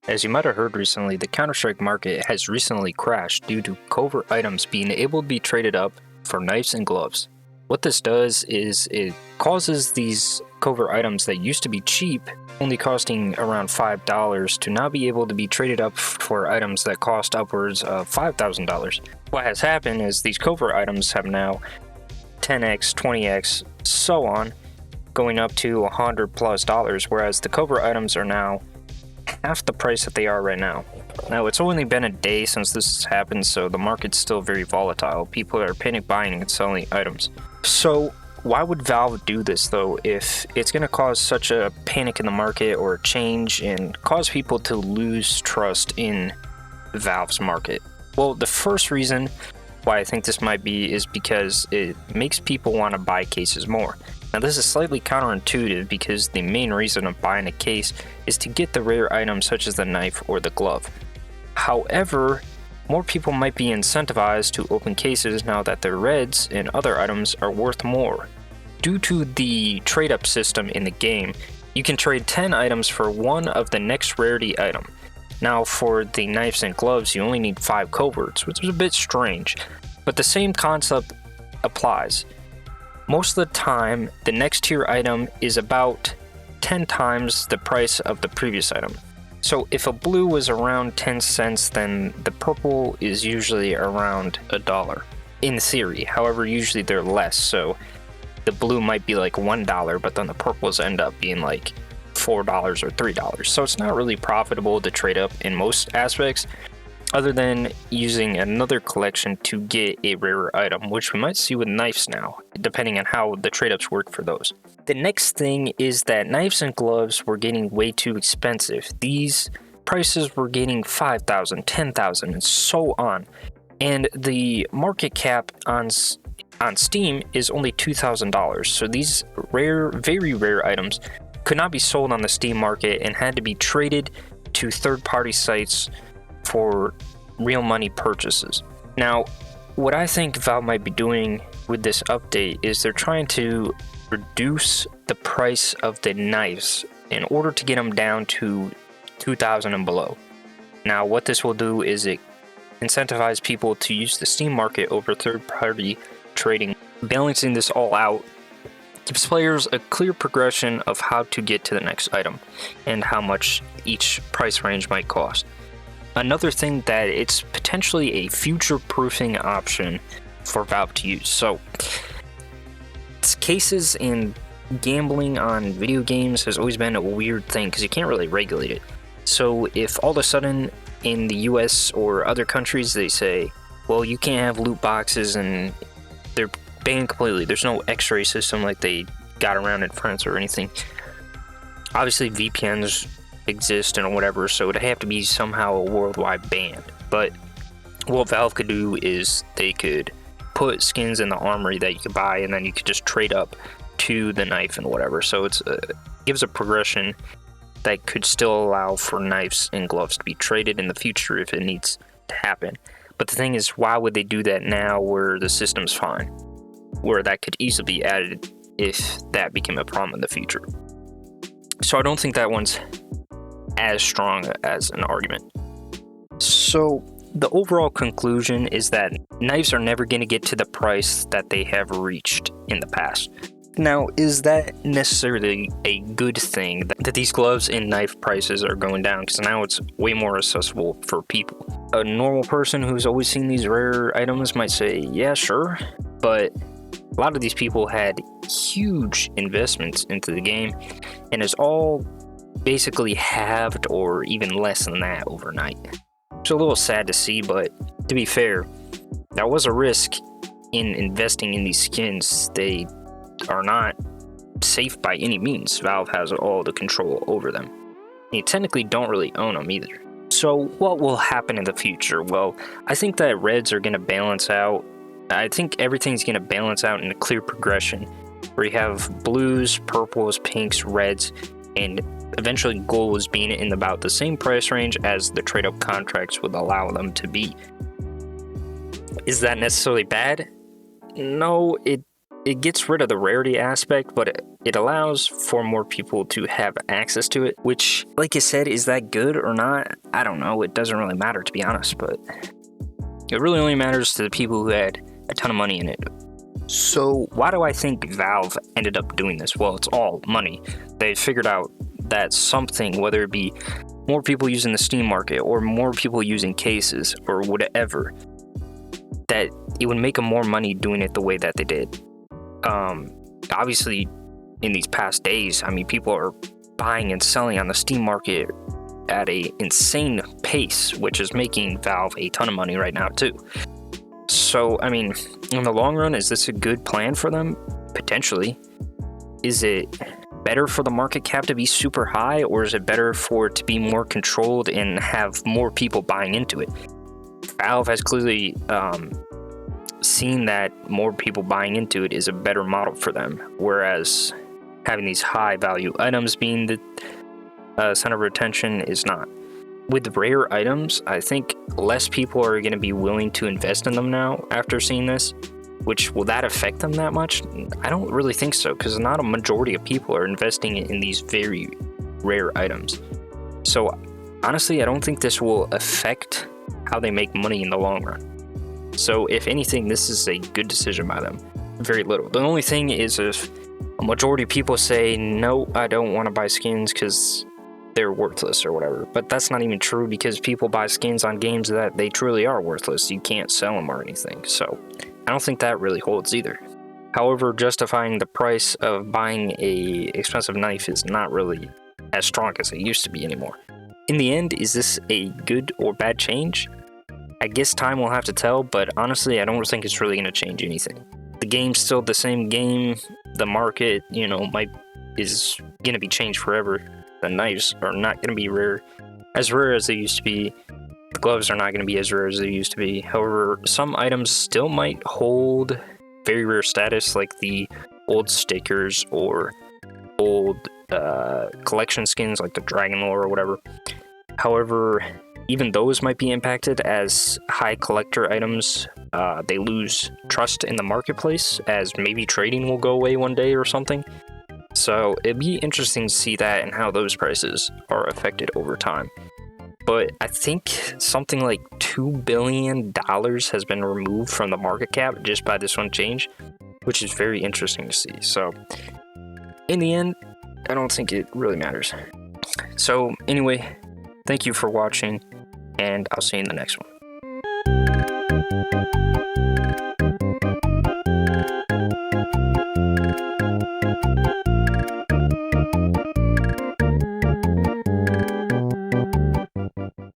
As you might have heard recently, the Counter-Strike market has recently crashed due to covert items being able to be traded up for knives and gloves. What this does is it causes these covert items that used to be cheap, only costing around $5, to now be able to be traded up for items that cost upwards of $5,000. What has happened is these covert items have now 10x, 20x, so on, going up to $100+, whereas the covert items are now half the price that they are right now. Now, it's only been a day since this has happened, so the market's still very volatile. People are panic buying and selling items. So why would Valve do this, though, if it's going to cause such a panic in the market or a change and cause people to lose trust in Valve's market? Well, the first reason why I think this might be is because it makes people want to buy cases more. Now, this is slightly counterintuitive because the main reason of buying a case is to get the rare items such as the knife or the glove. However, more people might be incentivized to open cases now that their reds and other items are worth more. Due to the trade-up system in the game, you can trade 10 items for one of the next rarity item. Now, for the knives and gloves, you only need 5 coverts, which is a bit strange, but the same concept applies. Most of the time, the next tier item is about 10 times the price of the previous item. So if a blue was around 10 cents, then the purple is usually around $1. In theory, however, usually they're less, so the blue might be like $1, but then the purples end up being like $4 or $3. So it's not really profitable to trade up in most aspects, other than using another collection to get a rarer item, which we might see with knives now, depending on how the trade-ups work for those. The next thing is that knives and gloves were getting way too expensive. These prices were getting $5,000, $10,000, and so on. And the market cap on Steam is only $2,000. So these rare, very rare items could not be sold on the Steam market and had to be traded to third-party sites for real money purchases. Now, what I think Valve might be doing with this update is they're trying to reduce the price of the knives in order to get them down to $2,000 and below. Now, what this will do is it incentivize people to use the Steam market over third-party trading. Balancing this all out gives players a clear progression of how to get to the next item and how much each price range might cost. Another thing that it's potentially a future-proofing option for Valve to use. So, cases and gambling on video games has always been a weird thing because you can't really regulate it. So if all of a sudden in the US or other countries they say, well, you can't have loot boxes and they're banned completely, there's no X-ray system like they got around in France or anything. Obviously VPNs exist and whatever, so it'd have to be somehow a worldwide ban. But what Valve could do is they could put skins in the armory that you could buy, and then you could just trade up to the knife and whatever. So it gives a progression that could still allow for knives and gloves to be traded in the future if it needs to happen. But the thing is, why would they do that now where the system's fine? Where that could easily be added if that became a problem in the future. So I don't think that one's as strong as an argument. So the overall conclusion is that knives are never going to get to the price that they have reached in the past. Now, is that necessarily a good thing that these gloves and knife prices are going down? Because now it's way more accessible for people. A normal person who's always seen these rare items might say, yeah, sure. But a lot of these people had huge investments into the game, and it's all basically halved or even less than that overnight. It's a little sad to see, but to be fair, that was a risk in investing in these skins. They are not safe by any means. Valve has all the control over them. You technically don't really own them either. So what will happen in the future? Well, I think that reds are going to balance out. I think everything's going to balance out in a clear progression where you have blues, purples, pinks, reds, and eventually golds being in about the same price range as the trade-up contracts would allow them to be. Is that necessarily bad? No, it it gets rid of the rarity aspect, but it allows for more people to have access to it, which, like I said, is that good or not? I don't know. It doesn't really matter, to be honest, but it really only matters to the people who had a ton of money in it. So why do I think Valve ended up doing this? Well, it's all money. They figured out that something, whether it be more people using the Steam market or more people using cases or whatever, that it would make them more money doing it the way that they did. Obviously, in these past days, I mean, people are buying and selling on the Steam market at a insane pace, which is making Valve a ton of money right now too. So, I mean, in the long run, is this a good plan for them? Potentially. Is it better for the market cap to be super high, or is it better for it to be more controlled and have more people buying into it? Valve has clearly seen that more people buying into it is a better model for them, whereas having these high value items being the center of attention is not. With rare items, I think less people are going to be willing to invest in them now after seeing this. Which, will that affect them that much? I don't really think so, because not a majority of people are investing in these very rare items. So honestly, I don't think this will affect how they make money in the long run. So if anything, this is a good decision by them. Very little. The only thing is, if a majority of people say, no, I don't want to buy skins because they're worthless or whatever. But that's not even true, because people buy skins on games that they truly are worthless. You can't sell them or anything. So I don't think that really holds either. However, justifying the price of buying a expensive knife is not really as strong as it used to be anymore. In the end, is this a good or bad change? I guess time will have to tell, but honestly, I don't think it's really going to change anything. The game's still the same game. The market, is going to be changed forever. The knives are not going to be as rare as they used to be. The gloves are not going to be as rare as they used to be. However, some items still might hold very rare status, like the old stickers or old collection skins, like the Dragon Lore or whatever. However, even those might be impacted as high collector items. They lose trust in the marketplace, as maybe trading will go away one day or something. So it'd be interesting to see that and how those prices are affected over time. But I think something like $2 billion has been removed from the market cap just by this one change, which is very interesting to see. So in the end, I don't think it really matters. So anyway, thank you for watching, and I'll see you in the next one.